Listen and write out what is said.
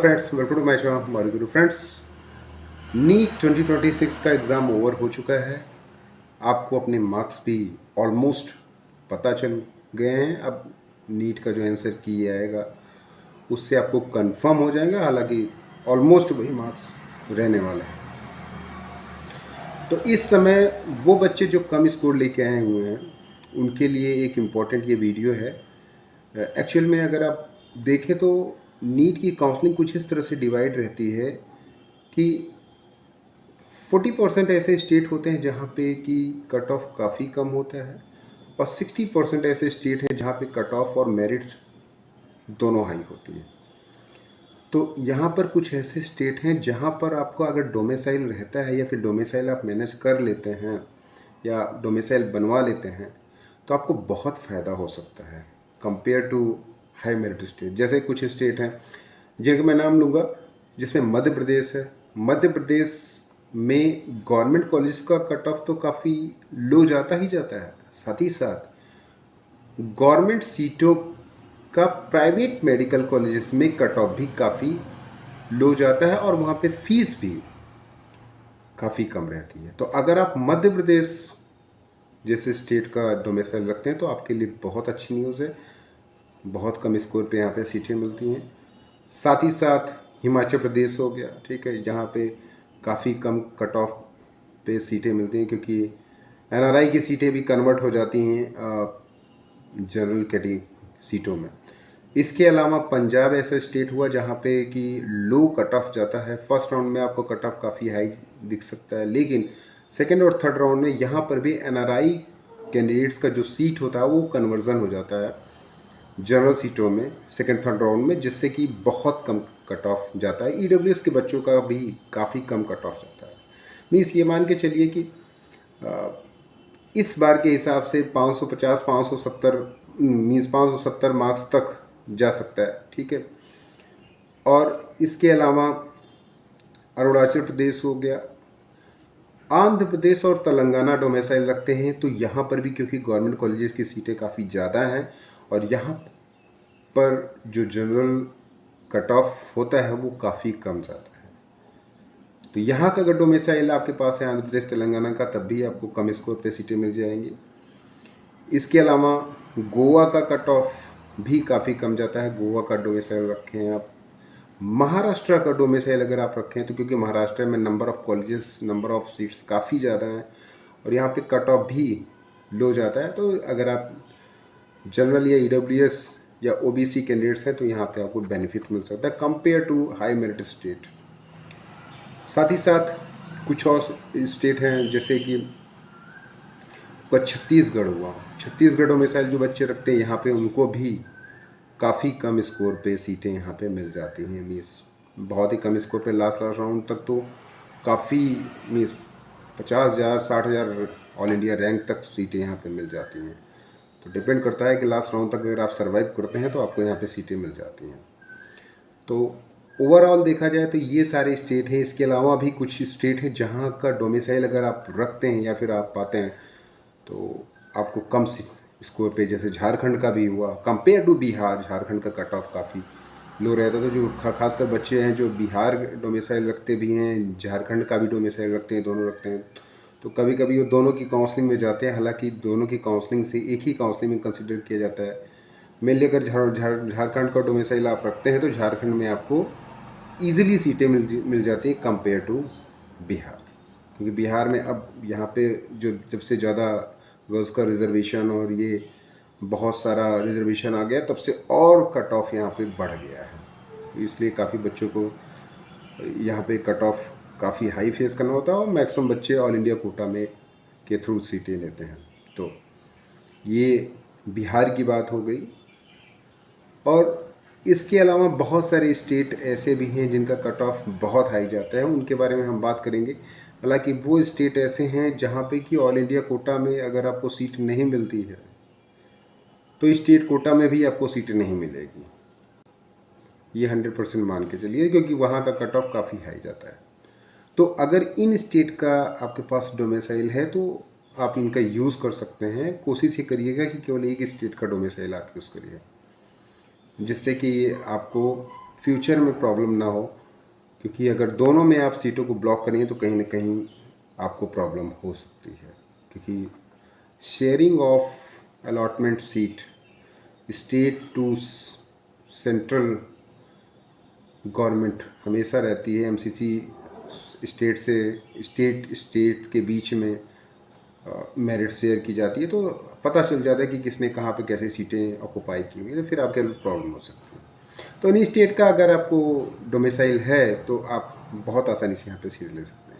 Friends, welcome to my channel Maru Guru. Friends, NEET 2026 का exam over हो चुका है। आपको अपने मार्क्स भी ऑलमोस्ट पता चल गए हैं। अब नीट का जो आंसर की आएगा उससे आपको कंफर्म हो जाएगा। हालांकि ऑलमोस्ट वही मार्क्स रहने वाले हैं। तो इस समय वो बच्चे जो कम स्कोर लेके आए हुए हैं उनके लिए एक इम्पॉर्टेंट ये वीडियो है। एक्चुअल में अगर आप देखें तो नीट की काउंसलिंग कुछ इस तरह से डिवाइड रहती है कि 40% ऐसे स्टेट होते हैं जहाँ पे कि कट ऑफ काफ़ी कम होता है और 60% ऐसे स्टेट हैं जहाँ पे कट ऑफ और मेरिट दोनों हाई होती है। तो यहाँ पर कुछ ऐसे स्टेट हैं जहाँ पर आपको अगर डोमिसाइल रहता है या फिर डोमिसाइल आप मैनेज कर लेते हैं या डोमिसाइल बनवा लेते हैं तो आपको बहुत फ़ायदा हो सकता है compare to high merit state. जैसे कुछ स्टेट हैं जिनका मैं नाम लूँगा, जिसमें मध्य प्रदेश है। मध्य प्रदेश में गवर्नमेंट कॉलेज का कट ऑफ तो काफ़ी लो जाता ही जाता है, साथ ही साथ गवर्नमेंट सीटों का प्राइवेट मेडिकल कॉलेजेस में कट ऑफ भी काफ़ी लो जाता है और वहाँ पे फीस भी काफ़ी कम रहती है। तो अगर आप मध्य प्रदेश जैसे स्टेट का डोमिसाइल रखते हैं तो आपके लिए बहुत अच्छी न्यूज़ है। बहुत कम स्कोर पे यहाँ पे सीटें मिलती हैं। साथ ही साथ हिमाचल प्रदेश हो गया, ठीक है, जहाँ पे काफ़ी कम कट ऑफ पे सीटें मिलती हैं क्योंकि एनआरआई की सीटें भी कन्वर्ट हो जाती हैं जनरल कैटेगरी सीटों में। इसके अलावा पंजाब ऐसा स्टेट हुआ जहाँ पे कि लो कट ऑफ जाता है। फर्स्ट राउंड में आपको कट ऑफ काफ़ी हाई दिख सकता है, लेकिन सेकेंड और थर्ड राउंड में यहाँ पर भी एनआरआई कैंडिडेट्स का जो सीट होता है वो कन्वर्जन हो जाता है जनरल सीटों में सेकेंड थर्ड राउंड में, जिससे कि बहुत कम कट ऑफ जाता है। ईडब्ल्यूएस के बच्चों का भी काफ़ी कम कट ऑफ जाता है। मीन्स ये मान के चलिए कि इस बार के हिसाब से 550 570 मीन्स 570 मार्क्स तक जा सकता है, ठीक है। और इसके अलावा अरुणाचल प्रदेश हो गया, आंध्र प्रदेश और तेलंगाना डोमिसाइल रखते हैं तो यहाँ पर भी क्योंकि गवर्नमेंट कॉलेजेस की सीटें काफ़ी ज़्यादा हैं और यहाँ पर जो जनरल कट ऑफ होता है वो काफ़ी कम जाता है। तो यहाँ का अगर डोमिसाइल आपके पास है आंध्र प्रदेश तेलंगाना का, तब भी आपको कम स्कोर पे सीटें मिल जाएंगी। इसके अलावा गोवा का कट ऑफ भी काफ़ी कम जाता है। गोवा का डोमिसाइल रखें हैं आप। महाराष्ट्र का डोमिसाइल अगर आप रखें तो क्योंकि महाराष्ट्र में number of colleges, number of seats काफ़ी ज़्यादा हैं और यहाँ पे कट ऑफ भी लो जाता है। तो अगर आप जनरल या ईडब्ल्यूएस या ओबीसी कैंडिडेट्स हैं तो यहाँ पे आपको बेनिफिट मिल सकता है compare to high merit state. साथ ही साथ कुछ और स्टेट हैं जैसे कि छत्तीसगढ़ हुआ। छत्तीसगढ़ डोमिसाइल जो बच्चे रखते हैं यहाँ पे उनको भी काफ़ी कम स्कोर पे सीटें यहाँ पे मिल जाती हैं। मीन्स बहुत ही कम स्कोर पे लास्ट राउंड तक तो काफ़ी मीन्स 50,000 60,000 ऑल इंडिया रैंक तक सीटें यहाँ पे मिल जाती हैं। तो डिपेंड करता है कि लास्ट राउंड तक अगर आप सर्वाइव करते हैं तो आपको यहाँ पे सीटें मिल जाती हैं। तो ओवरऑल देखा जाए तो ये सारे स्टेट हैं। इसके अलावा भी कुछ स्टेट हैं जहाँ का डोमिसाइल अगर आप रखते हैं या फिर आप पाते हैं तो आपको कम स्कोर पे, जैसे झारखंड का भी हुआ कंपेयर टू बिहार। झारखंड का कट ऑफ काफ़ी लो रहता था। तो जो खासकर बच्चे हैं जो बिहार डोमिसाइल रखते भी हैं, झारखंड का भी डोमिसाइल रखते हैं, दोनों रखते हैं, तो कभी कभी वो दोनों की काउंसलिंग में जाते हैं। हालांकि दोनों की काउंसलिंग से एक ही काउंसलिंग में कंसिडर किया जाता है। मेनली अगर झारखंड का डोमिसाइल आप रखते हैं तो झारखंड में आपको ईजिली सीटें मिल जाती हैं कंपेयर टू बिहार, क्योंकि बिहार में अब यहाँ पे जो जब से ज़्यादा गर्ल्स का रिजर्वेशन और ये बहुत सारा रिजर्वेशन आ गया तब से और कट ऑफ यहाँ पे बढ़ गया है। इसलिए काफ़ी बच्चों को यहाँ पे कट ऑफ काफ़ी हाई फेस करना होता है और मैक्सिमम बच्चे ऑल इंडिया कोटा में के थ्रू सीटें लेते हैं। तो ये बिहार की बात हो गई। और इसके अलावा बहुत सारे स्टेट ऐसे भी हैं जिनका कट ऑफ बहुत हाई जाता है, उनके बारे में हम बात करेंगे। हालांकि वो स्टेट ऐसे हैं जहाँ पे कि ऑल इंडिया कोटा में अगर आपको सीट नहीं मिलती है तो स्टेट कोटा में भी आपको सीट नहीं मिलेगी, ये 100% मान के चलिए, क्योंकि वहाँ का कट ऑफ काफ़ी हाई जाता है। तो अगर इन स्टेट का आपके पास डोमिसाइल है तो आप इनका यूज़ कर सकते हैं। कोशिश ये करिएगा कि केवल एक स्टेट का डोमिसाइल आप यूज़ करिए, जिससे कि आपको फ्यूचर में प्रॉब्लम ना हो, क्योंकि अगर दोनों में आप सीटों को ब्लॉक करेंगे तो कहीं ना कहीं आपको प्रॉब्लम हो सकती है, क्योंकि sharing of allotment seat state to central government हमेशा रहती है। एमसीसी स्टेट से स्टेट के बीच में मेरिट शेयर की जाती है, तो पता चल जाता है कि किसने कहाँ पे कैसे सीटें ऑक्यूपाई की हुई है, तो फिर आपके प्रॉब्लम हो सकती है। तो इन्हीं स्टेट का अगर आपको डोमिसाइल है तो आप बहुत आसानी से यहाँ पे सीट ले सकते हैं।